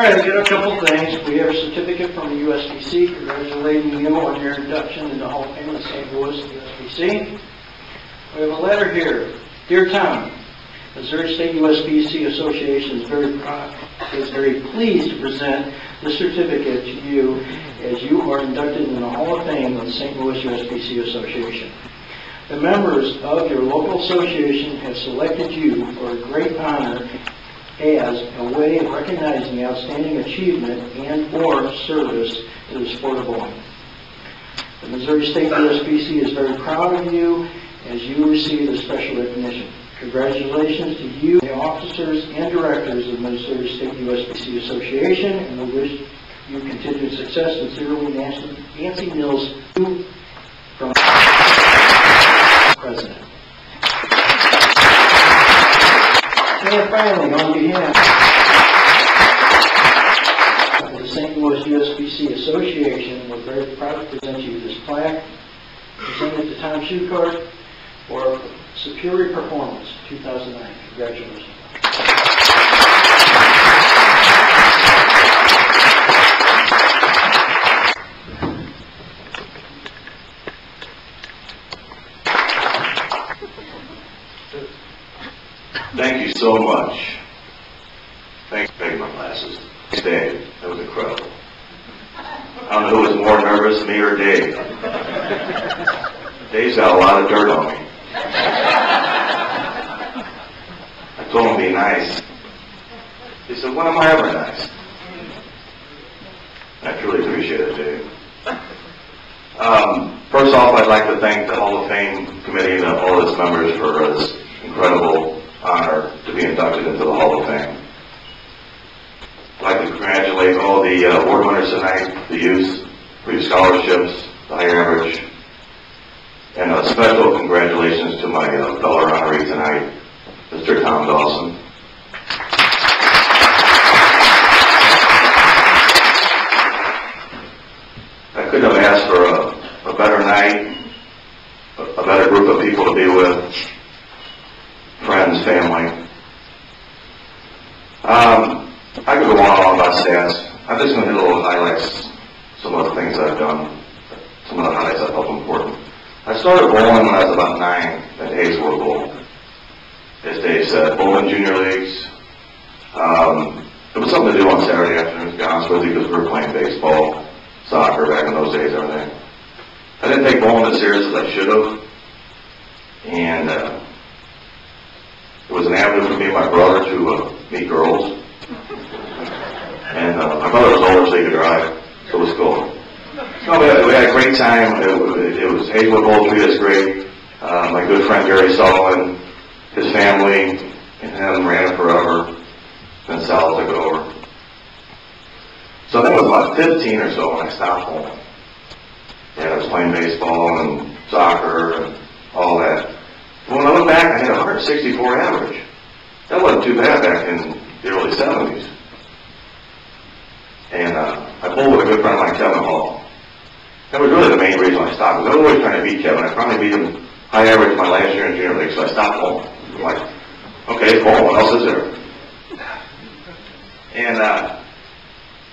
right, I got a couple things. We have a certificate from the USBC congratulating you on your induction in the Hall of Fame of St. Louis USBC. We have a letter here. Dear Tom, Missouri State USBC Association is very pleased to present this certificate to you as you are inducted in the Hall of Fame of the St. Louis USBC Association. The members of your local association have selected you for a great honor as a way of recognizing outstanding achievement and or service to the sport of bowling. The Missouri State USBC is very proud of you as you receive this special recognition. Congratulations to you, the officers and directors of the Missouri State USBC Association, and we wish you continued success. Sincerely, Nancy Mills, from President. And finally, on behalf of the St. Louis USBC Association, we're very proud to present you this plaque, presented to Tom Shucart for Superior Performance 2009. Congratulations. Thank you so much. Thanks for taking my glasses. Dave, that was incredible. I don't know who was more nervous, me or Dave. Dave's got a lot of dirt on me. I told him to be nice. He said, when am I ever nice? I truly appreciate it, Dave. First off, I'd like to thank the Hall of Fame committee and all its members for this incredible honor to be inducted into the Hall of Fame. I'd like to congratulate all the award winners tonight, the youth, for your scholarships, the higher average, and a special congratulations to my fellow honoree tonight, Mr. Tom Dawson. I couldn't have asked for a better night, a better group of people to be with, friends, family. I could go on about stats. I'm just going to hit a little highlights, some of the things I've done, some of the highlights I felt important. I started bowling when I was about 9 at Hazelwood Bowl. As Dave said, bowling junior leagues. It was something to do on Saturday afternoons, to be honest with you, because we were playing baseball, soccer back in those days, everything. I didn't take bowling as serious as I should have. And it was an avenue for me and my brother to meet girls. And my brother was older, so he could drive, so it was cool. No, we had a great time. It was Hazelwood Bowl treated us great. My good friend Gary Sullivan, his family, and him ran it forever. Then Sal took over. So that was about 15 or so when I stopped bowling. And I was playing baseball and soccer and all that. But when I look back, I had a 164 average. That wasn't too bad back in the early 70s. And I bowled with a good friend of mine, Kevin Hall. That was really the main reason I stopped. I was always trying to beat Kevin. I finally beat him high average my last year in junior league, so I stopped bowling. I'm like, okay, it's bowling. What else is there? And,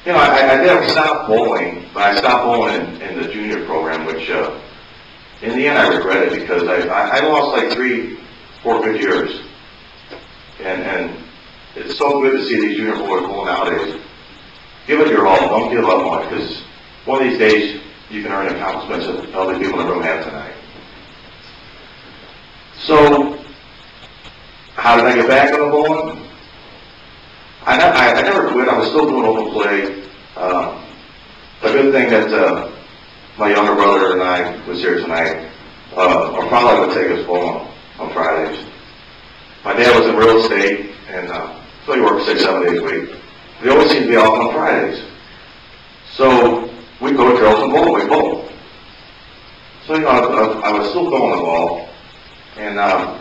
I did stop bowling, but I stopped bowling in the junior program, which in the end I regret it because I lost like 3-4 good years. And it's so good to see these junior boys bowl nowadays. Give it your all. Don't give up on it, because one of these days you can earn accomplishments that other people in the room have tonight. So, how did I get back on the bowling? I never quit. I was still doing open play. The good thing that my younger brother and I was here tonight, our father would take us bowling on Fridays. My dad was in real estate, and so he worked 6-7 days a week. We always seemed to be off on Fridays. So we'd go to Charleston Bowl, we'd bowl. So, I was still throwing the ball, and I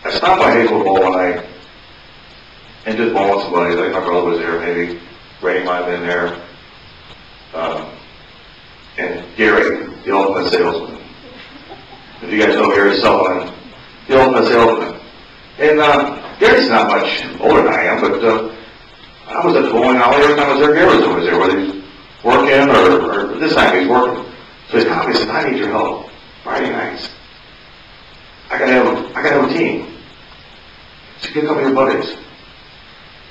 stopped by Hazelwood Bowl one night and just bowling somebody. I think my brother was there, maybe Ray might have been there. And Gary, the ultimate salesman. If you guys know Gary Sullivan, the ultimate salesman. And Gary's not much older than I am, but I was at the bowling alley every time I was there. Garrett was there, whether he's working or this time he's working. So he called me and said, I need your help Friday nights. I gotta have a team. So get a couple of your buddies.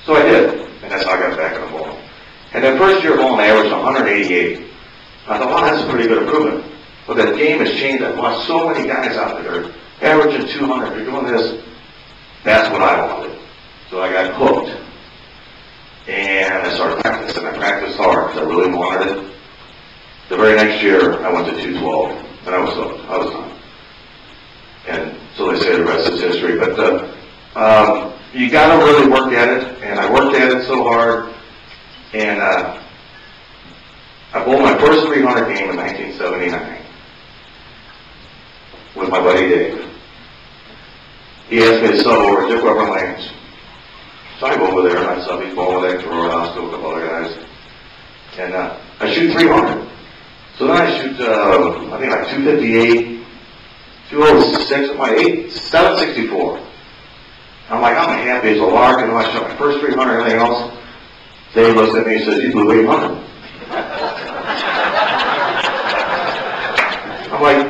So I did, and that's how I got back in the bowling. And then first year of bowling, I averaged 188. I thought, wow, that's a pretty good improvement. But that game has changed. I've watched so many guys out there averaging 200. They're doing this. That's what I wanted. So I got hooked. And I started practicing. I practiced hard because I really wanted it. The very next year, I went to 212, and I was hooked. I was done. And so they say the rest is history. But you got to really work at it, and I worked at it so hard. And I bowled my first 300 game in 1979 with my buddy Dave. He asked me to sub over at Dick Weber Lanes. So I go over there and I sub. He's bowling with Hector Rojas, a couple other guys. And I shoot 300. So then I shoot, I think like 258, 206, 764. I'm like, I'm happy as a lark. And when I shot my first 300 and everything else, Dave looks at me and says, you blew 800. I'm like,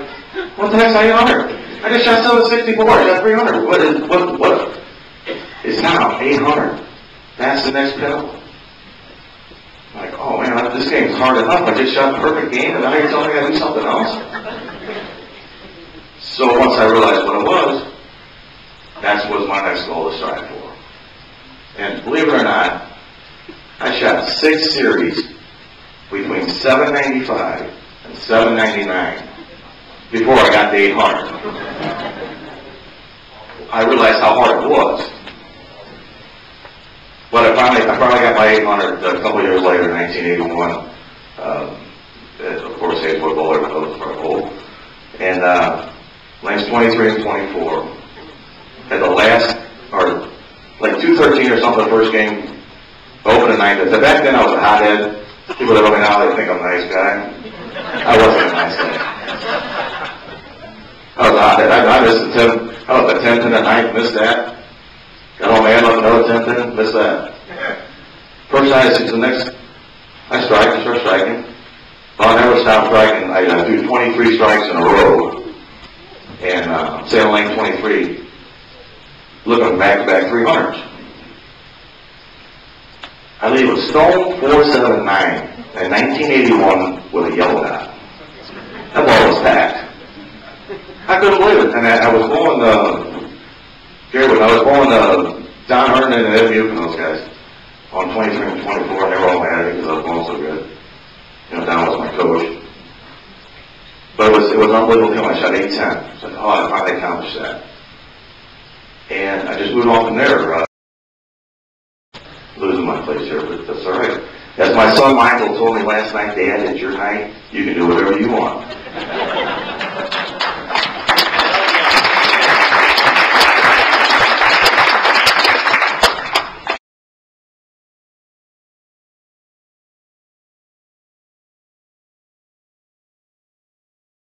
what the heck's 800? I just shot 764, I shot 300. What is now 800? That's the next pinnacle. I'm like, oh man, this game's hard enough. I just shot the perfect game and now you're telling me I gotta do something else? So once I realized what it was, that was my next goal to strive for. And believe it or not, I shot 6 series between 795 and 799 before I got to 800. I realized how hard it was. But I finally got my 800 a couple of years later, 1981. Of course, Hayes football, everyone knows for a goal. And lanes 23 and 24. At the last, or like 213 or something, the first game, opening night. Back then I was a hothead. People that know me now, they think I'm a nice guy. I wasn't a nice guy. I was a hothead. I missed the 10th. I was the 10th and the 9th, missed that. Got home, man, left another 10th in, missed that. First night, I see the next, I start striking. Well, I never stopped striking. I do 23 strikes in a row. And sailing lane 23, looking back-to-back 300s. I leave a stone 479 in 1981 with a yellow dot. That ball was packed. I couldn't believe it. And I was going Don Herndon and Ed Buke and those guys on 23 and 24, and they were all mad at me because I was going so good. You know, Don was my coach. But it was an unbelievable feeling. I shot 810. I said, oh, I finally accomplished that. And I just moved on from there. Losing my place here, but that's all right. As my son Michael told me last night, Dad, it's your night. You can do whatever you want.